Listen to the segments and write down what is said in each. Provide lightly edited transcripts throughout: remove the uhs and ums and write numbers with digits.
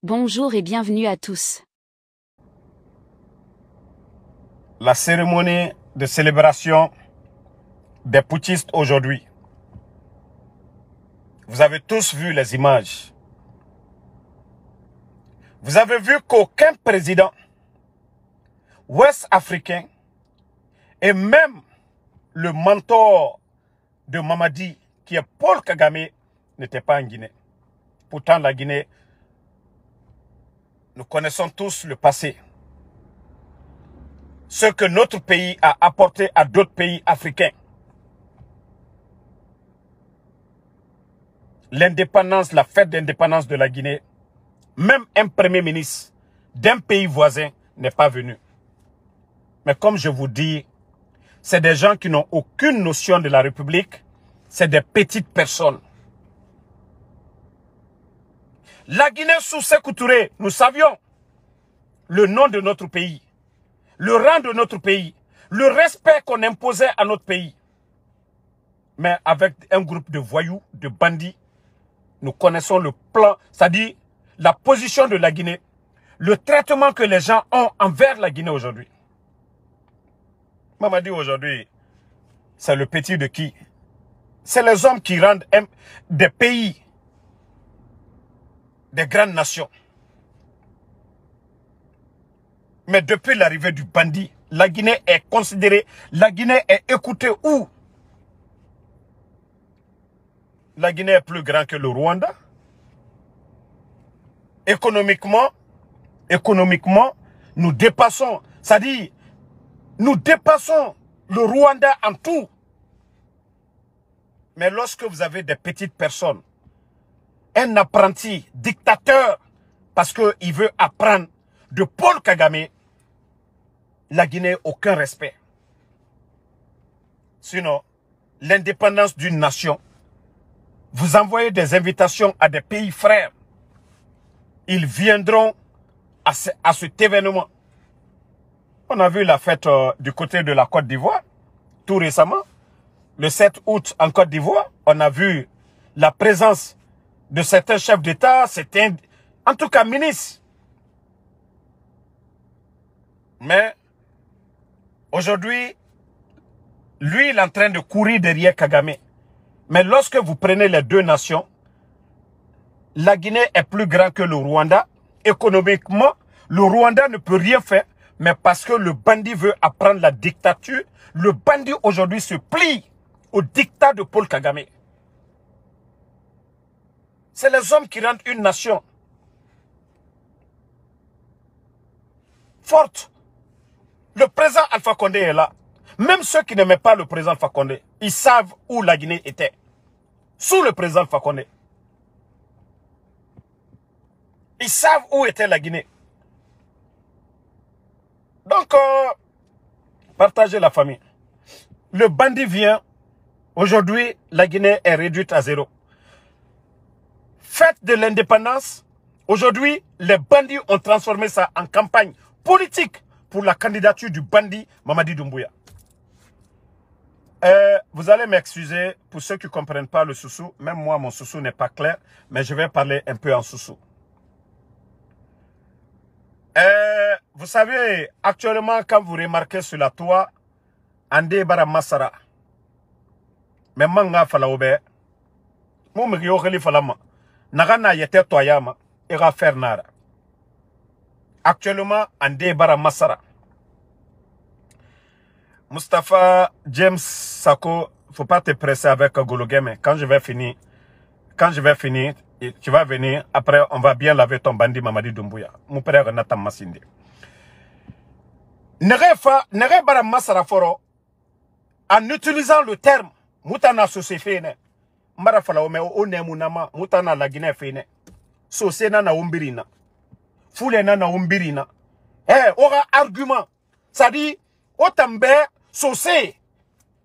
Bonjour et bienvenue à tous. La cérémonie de célébration des putschistes aujourd'hui. Vous avez tous vu les images. Vous avez vu qu'aucun président ouest-africain et même le mentor de Mamadi, qui est Paul Kagame, n'était pas en Guinée. Pourtant, la Guinée, nous connaissons tous le passé. Ce que notre pays a apporté à d'autres pays africains. L'indépendance, la fête d'indépendance de la Guinée, même un premier ministre d'un pays voisin n'est pas venu. Mais comme je vous dis, c'est des gens qui n'ont aucune notion de la République, c'est des petites personnes. La Guinée sous Sékou Touré, nous savions le nom de notre pays, le rang de notre pays, le respect qu'on imposait à notre pays. Mais avec un groupe de voyous, de bandits, nous connaissons le plan, c'est-à-dire la position de la Guinée, le traitement que les gens ont envers la Guinée aujourd'hui. Mamadi aujourd'hui, c'est le petit de qui? C'est les hommes qui rendent des pays, des grandes nations. Mais depuis l'arrivée du bandit, la Guinée est considérée, la Guinée est écoutée où? La Guinée est plus grand que le Rwanda. Économiquement, nous dépassons, c'est-à-dire, nous dépassons le Rwanda en tout. Mais lorsque vous avez des petites personnes, un apprenti dictateur, parce qu'il veut apprendre de Paul Kagame, la Guinée n'a aucun respect. Sinon, l'indépendance d'une nation, vous envoyez des invitations à des pays frères. Ils viendront à cet événement. On a vu la fête du côté de la Côte d'Ivoire, tout récemment. Le 7 août en Côte d'Ivoire, on a vu la présence de certains chefs d'État, certains, en tout cas ministres. Mais aujourd'hui, lui, il est en train de courir derrière Kagame. Mais lorsque vous prenez les deux nations, la Guinée est plus grand que le Rwanda. Économiquement, le Rwanda ne peut rien faire, mais parce que le bandit veut apprendre la dictature, le bandit aujourd'hui se plie au dictat de Paul Kagame. C'est les hommes qui rendent une nation forte. Le président Alpha Condé est là. Même ceux qui n'aimaient pas le président Alpha Condé, ils savent où la Guinée était. Sous le président Alpha Condé. Ils savent où était la Guinée. Donc, partagez la famille. Le bandit vient. Aujourd'hui, la Guinée est réduite à zéro. Fête de l'indépendance. Aujourd'hui, les bandits ont transformé ça en campagne politique pour la candidature du bandit Mamadi Doumbouya. Vous allez m'excuser pour ceux qui ne comprennent pas le soussou. Même moi, mon soussou n'est pas clair, mais je vais parler un peu en soussou. Vous savez, actuellement, quand vous remarquez sur la toit, Andé Bara Massara, mais manga falaobe, moum yokeli falama, nagana yete toyama, ira faire nara. Actuellement, Andé Bara Massara. Mustapha James Sako, faut pas te presser avec Gologeme. Quand je vais finir, tu vas venir. Après, on va bien laver ton bandit Mamadi Doumbouya. Mon père Nathan Massinde. Nere Bara Massara Foro, en utilisant le terme Moutana Sosefene, Marafala Ome One Munama, Moutana la Guinée Fene, Sosena na Umbirina, Fulena na Umbirina. Aura argument. Ça dit, Otambe, Sosé,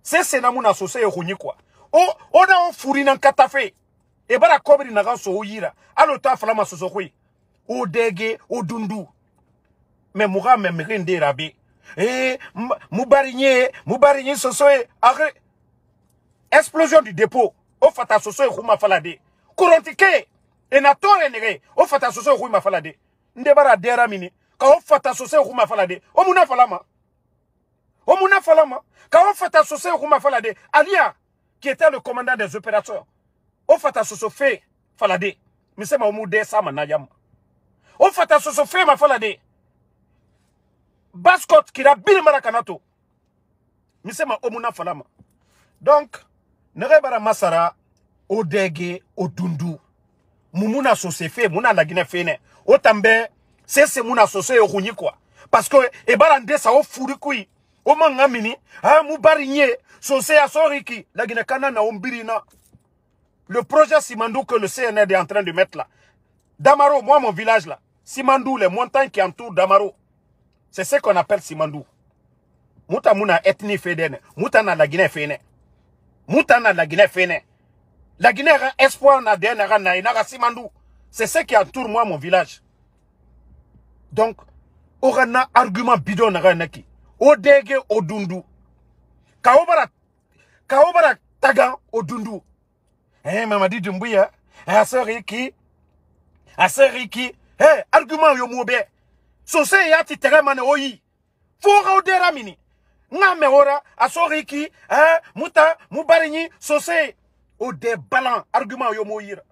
c'est Senamuna Sosé et quoi. On a un fourrin en catafe. Et bara kobri na ganso oyira. Alo ta flama sosokwe. O dege, o dundu. Mais moura même rende rabi. Moubarinye sosoe. Arrête. Explosion du dépôt. O fata sosoe rouma falade. Courantike. Et na tore nege, o fata sose ou ma falade. Ndebara dera mini. Ka o fata sose ou ma falade. O muna falama. O muna falama. Ka o fata sose ou ma falade. Alia, qui était le commandant des opérateurs. O fata sose fait falade. Mise ma omu de sa manayam. O fata sose fait ma falade. Baskot qui a bil marakanato. Mise ma omuna falama. Donc, nerebara masara, o dege, o dundu. Mumuna sose fe, muna la Guinée fene. O tambe, c'est muna sose o runi quoi. Parce que, e barande sa o furi kui. O mangamini, ha mubarinye, sose a soriki. La Guinée kana na ombirina. Le projet Simandou que le CNR est en train de mettre là. Damaro, moi mon village là. Simandou, les montagnes qui entourent Damaro. C'est ce qu'on appelle Simandou. Mouta muna ethnie fedene. Mouta na la Guinée fene. Mouta na la Guinée fene. La Guinée a espoir na den na Simandou. C'est ce qui entoure moi mon village. Donc, orana argument bidon na naki. Odege odundu. Kaobara taga odundu. Mamadi Dumbuya. Aseriki. Argument yo moube. Sose yati teramane oyi. Fora odera mini. Ngame ora asoriki. Muta mubarini sose. Ode balan. Argument yo moyira.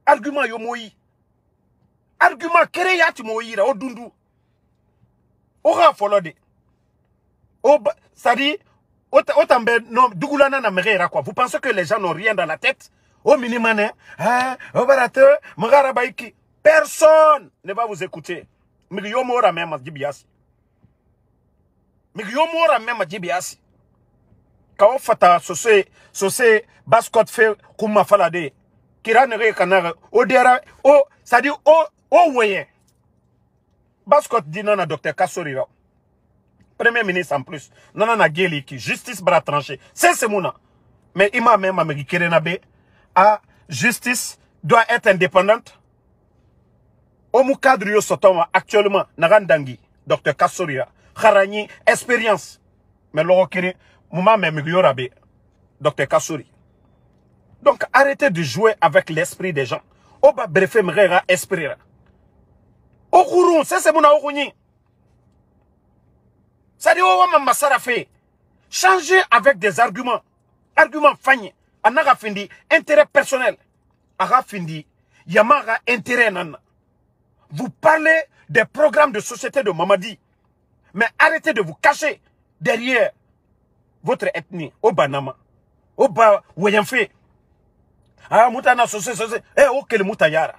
Argument yo moyi. Argument kere yati moyira. Odundu. Ora folode. Ça dit, vous pensez que les gens n'ont rien dans la tête? Au minimum, personne ne va vous écouter. Quand fata sose baskot fait kuma falade kira nere kanara odera o ça dit o voyez baskot dit non à docteur Kassori. Premier ministre en plus. Non, na geli qui justice bras tranché. C'est mouna. Mais il m'a même américain à justice doit être indépendante. Au mou cadre yo sotoma actuellement narandangi docteur Kassoria Kharani expérience. Mais l'orokiri mouma même yorabe docteur Kassori. Donc arrêtez de jouer avec l'esprit des gens. Oba brefe mrera esprit. Au courant, c'est mouna okuni. Ça dit, changer avec des arguments. Arguments fagnés. Anaga findi, intérêt personnel. Aga findi, yamara intérêt nana. Vous parlez des programmes de société de Mamadi. Mais arrêtez de vous cacher derrière votre ethnie. Oba nama. Oba woyenfe. Ah, moutana société. Eh, ok, le moutayara.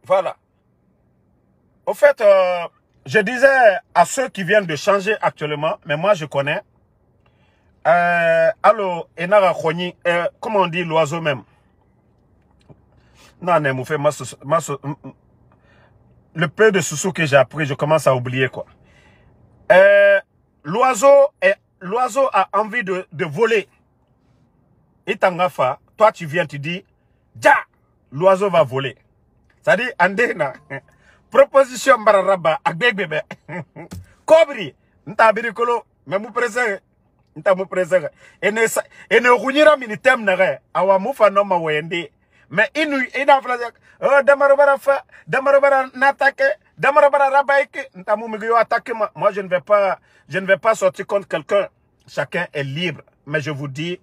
Voilà. Au fait, je disais à ceux qui viennent de changer actuellement, mais moi je connais. Allo, Enara Khoni, comment on dit l'oiseau même? Non, non, le peu de sous que j'ai appris, je commence à oublier quoi. L'oiseau a envie de voler. Et Tangafa, toi tu viens, tu dis, ja, l'oiseau va voler. Ça dit, Andena. Proposition bararaba agbebebe kobri nta birikolo me mu presere nta mu presere ene runyira minitem nare awa mufa no ma wende me ina flaja damarobara natake damarobara rabaike nta mu migo attaquer moi je ne vais pas sortir contre quelqu'un. Chacun est libre, mais je vous dis,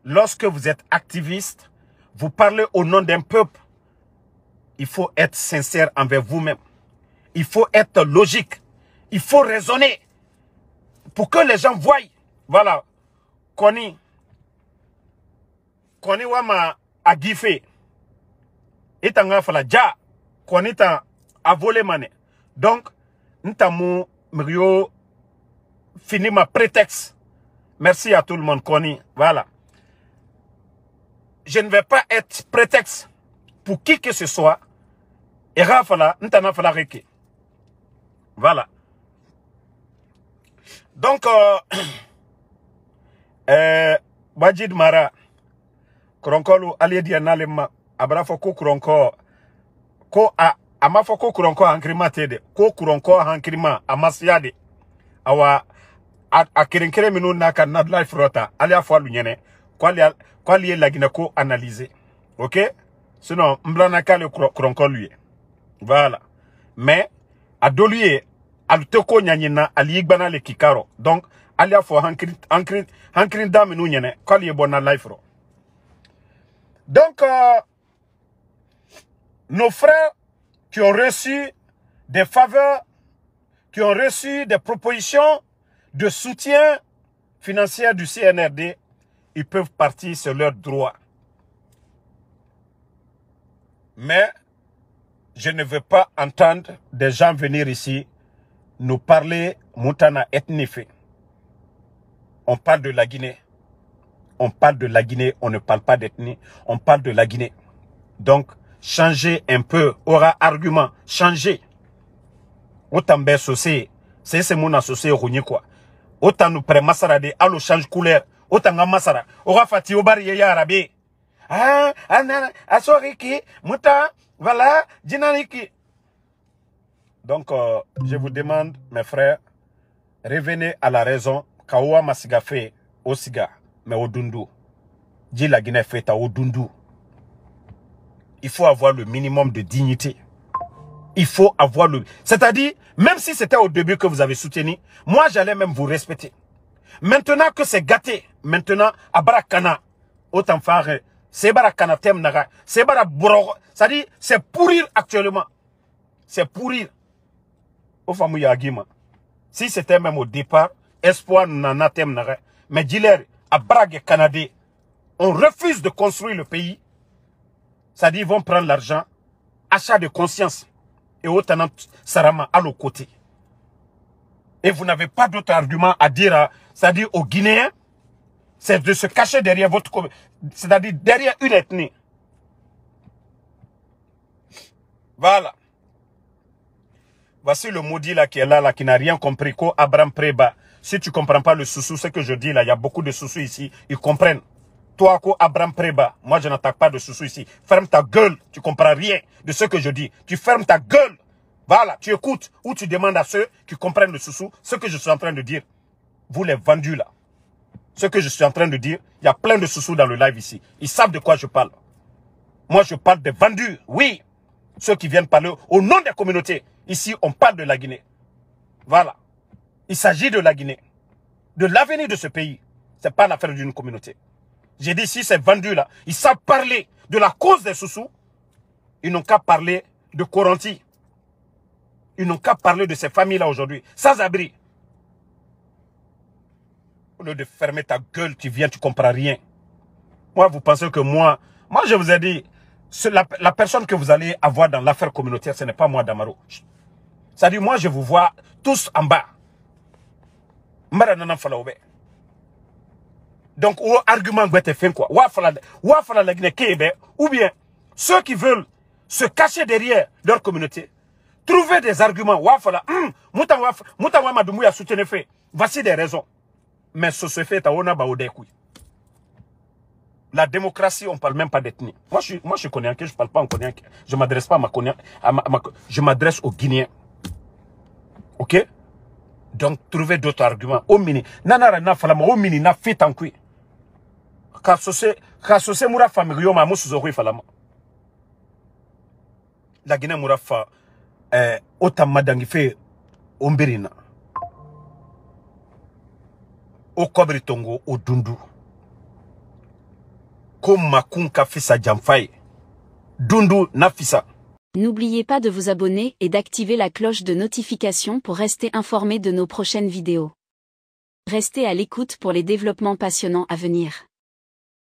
lorsque vous êtes activiste, vous parlez au nom d'un peuple. Il faut être sincère envers vous-même. Il faut être logique. Il faut raisonner. Pour que les gens voient. Voilà. Koni wama agifé. Itanga fala ja. Koni ta a volé mané. Donc, ntamu mrio fini ma prétexte. Merci à tout le monde, Koni. Voilà. Je ne vais pas être prétexte pour qui que ce soit. Et Rafala, n'tana fala reke. Voilà. Donc, Bajid Mara, Kronkolu, Aliedi Nalema, Abrafoko Kronko, Ko Amafoko Kronko Hankrima Tede, Ko Kronko Hankrima, Amasiade, Awa, Akirinkere Minu Naka Nadlife Rota, Alia Falunyene, quoi lié la Guinée ko analyser. OK? Sinon, m'blanaka le kronkol lui. Voilà. Mais, à dolier, à l'utoko nyanyina, à l'igbana le kikaro. Donc, alia fo hankrin dame nou nyene, quoi lié bon life ro. Donc, nos frères qui ont reçu des faveurs, qui ont reçu des propositions de soutien financier du CNRD, ils peuvent partir sur leur droit. Mais je ne veux pas entendre des gens venir ici nous parler Moutana ethnife. On parle de la Guinée. On parle de la Guinée, on ne parle pas d'ethnie. On parle de la Guinée. Donc, changez un peu. Aura argument. Changez. Autant bien associé. C'est mon associé Rouni quoi. Autant nous prend Masara de allo change couleur. Autant nga Masara. Aura fati obari ya arabe. Ah, anana, asoriki, muta, voilà, dinaniki. Donc, je vous demande, mes frères, revenez à la raison. Kawa masiga fait au siga, mais au dundu. Dit la Guinée fait au dundu. Il faut avoir le minimum de dignité. Il faut avoir le... C'est-à-dire, même si c'était au début que vous avez soutenu, moi j'allais même vous respecter. Maintenant que c'est gâté, maintenant, à Barakana, autant faire, c'est Barakana tem naga, c'est Baraboro, c'est-à-dire, c'est pourrir actuellement. C'est pourrir. Au famille Agima. Si c'était même au départ, espoir nana tem naga, mais dis-leur, à Brague Canadé, on refuse de construire le pays. C'est-à-dire, ils vont prendre l'argent, achat de conscience. Et autant Sarama à l'autre côté. Et vous n'avez pas d'autre argument à dire, c'est-à-dire aux Guinéens, c'est de se cacher derrière votre... C'est-à-dire derrière une ethnie. Voilà. Voici le maudit là qui est là, qui n'a rien compris. Ko Abraham Preba. Si tu ne comprends pas le sous-sous, ce que je dis là, il y a beaucoup de sous-sous ici, ils comprennent. Toi, Ko Abraham Preba, moi je n'attaque pas de sous-sous ici. Ferme ta gueule, tu ne comprends rien de ce que je dis. Tu fermes ta gueule. Voilà, tu écoutes ou tu demandes à ceux qui comprennent le sous-sous ce que je suis en train de dire. Vous les vendus là. Ce que je suis en train de dire, il y a plein de sous-sous dans le live ici. Ils savent de quoi je parle. Moi je parle des vendus, oui. Ceux qui viennent parler au nom des communautés. Ici, on parle de la Guinée. Voilà. Il s'agit de la Guinée. De l'avenir de ce pays. Ce n'est pas l'affaire d'une communauté. J'ai dit, si ces vendus-là, ils savent parler de la cause des sous-sous, ils n'ont qu'à parler de Coranti. Ils n'ont qu'à parler de ces familles-là aujourd'hui, sans abri. Au lieu de fermer ta gueule, tu viens, tu ne comprends rien. Moi, vous pensez que moi je vous ai dit, la personne que vous allez avoir dans l'affaire communautaire, ce n'est pas moi, Damaro. C'est-à-dire, moi, je vous vois tous en bas. Donc, au argument fait quoi? Ou bien, ceux qui veulent se cacher derrière leur communauté, trouver des arguments. Voici des raisons. Mais ce se fait à la démocratie, on ne parle même pas d'ethnie. Moi, je suis Konianké, je ne parle pas en Konianké. Je ne m'adresse pas à ma Konianké. Je m'adresse aux Guinéens. Ok? Donc, trouvez d'autres arguments. Au mini. Nanara na falama, au mini na fait en kui. Kasose mura famille ma musuzo falama. La Guinée mura fa otam madangi fait ombirina. Au Kobri Tongo, au Dundu. Comme Makunka Fissa Jamfay. Dundu Nafissa. N'oubliez pas de vous abonner et d'activer la cloche de notification pour rester informé de nos prochaines vidéos. Restez à l'écoute pour les développements passionnants à venir.